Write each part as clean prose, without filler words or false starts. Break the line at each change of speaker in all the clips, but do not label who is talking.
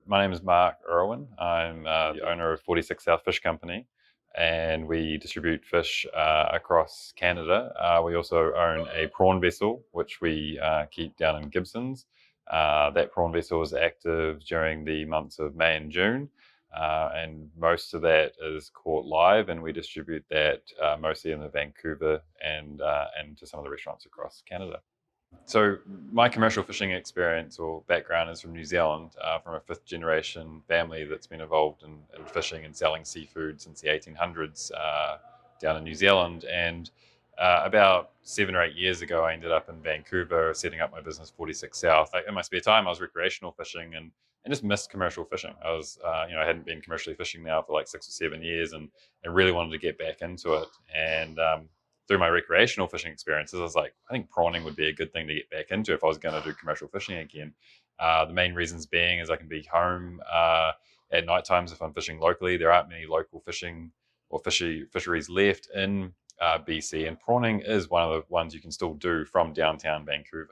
My name is Mark Urwin. I'm the owner of 46 South Fish Company, and we distribute fish across Canada. We also own a prawn vessel, which we keep down in Gibsons. That prawn vessel is active during the months of May and June, and most of that is caught live, and we distribute that mostly in the Vancouver and to some of the restaurants across Canada. So my commercial fishing experience or background is from New Zealand, from a fifth generation family that's been involved in fishing and selling seafood since the 1800s down in New Zealand. And about 7 or 8 years ago, I ended up in Vancouver setting up my business 46 South. In my spare time, I was recreational fishing and just missed commercial fishing. I hadn't been commercially fishing now for like 6 or 7 years and really wanted to get back into it. And through my recreational fishing experiences, I was like, I think prawning would be a good thing to get back into if I was going to do commercial fishing again. The main reasons being is I can be home at night times if I'm fishing locally. There aren't many local fishing or fisheries left in BC, and prawning is one of the ones you can still do from downtown Vancouver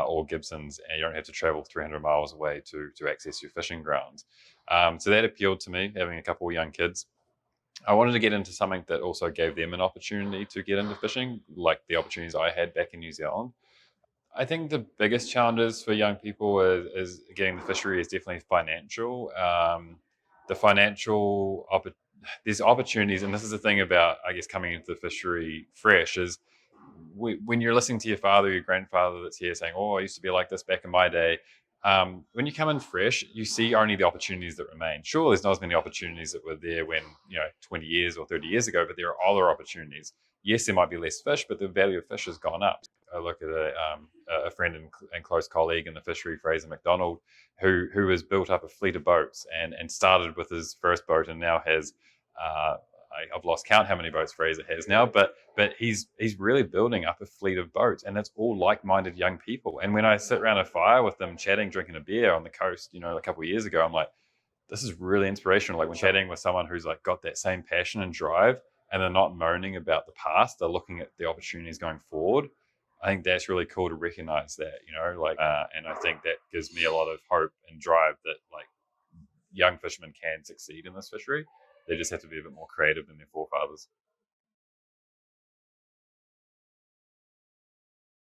or Gibsons, and you don't have to travel 300 miles away to access your fishing grounds. So that appealed to me, having a couple of young kids. I wanted to get into something that also gave them an opportunity to get into fishing, like the opportunities I had back in New Zealand. I think the biggest challenges for young people is getting the fishery is definitely financial. The financial there's opportunities, and this is the thing about I guess coming into the fishery fresh is when you're listening to your father, your grandfather that's here saying, "Oh, I used to be like this back in my day." When you come in fresh, you see only the opportunities that remain. Sure, there's not as many opportunities that were there when 20 years or 30 years ago, but there are other opportunities. Yes, there might be less fish, but the value of fish has gone up. I look at a friend and close colleague in the fishery, Fraser McDonald, who has built up a fleet of boats and started with his first boat and now has I've lost count how many boats Fraser has now, but he's really building up a fleet of boats, and it's all like-minded young people. And when I sit around a fire with them, chatting, drinking a beer on the coast, a couple of years ago, I'm like, this is really inspirational. Like when chatting with someone who's like got that same passion and drive, and they're not moaning about the past, they're looking at the opportunities going forward. I think that's really cool to recognize that, and I think that gives me a lot of hope and drive that like young fishermen can succeed in this fishery. They just have to be a bit more creative than their forefathers.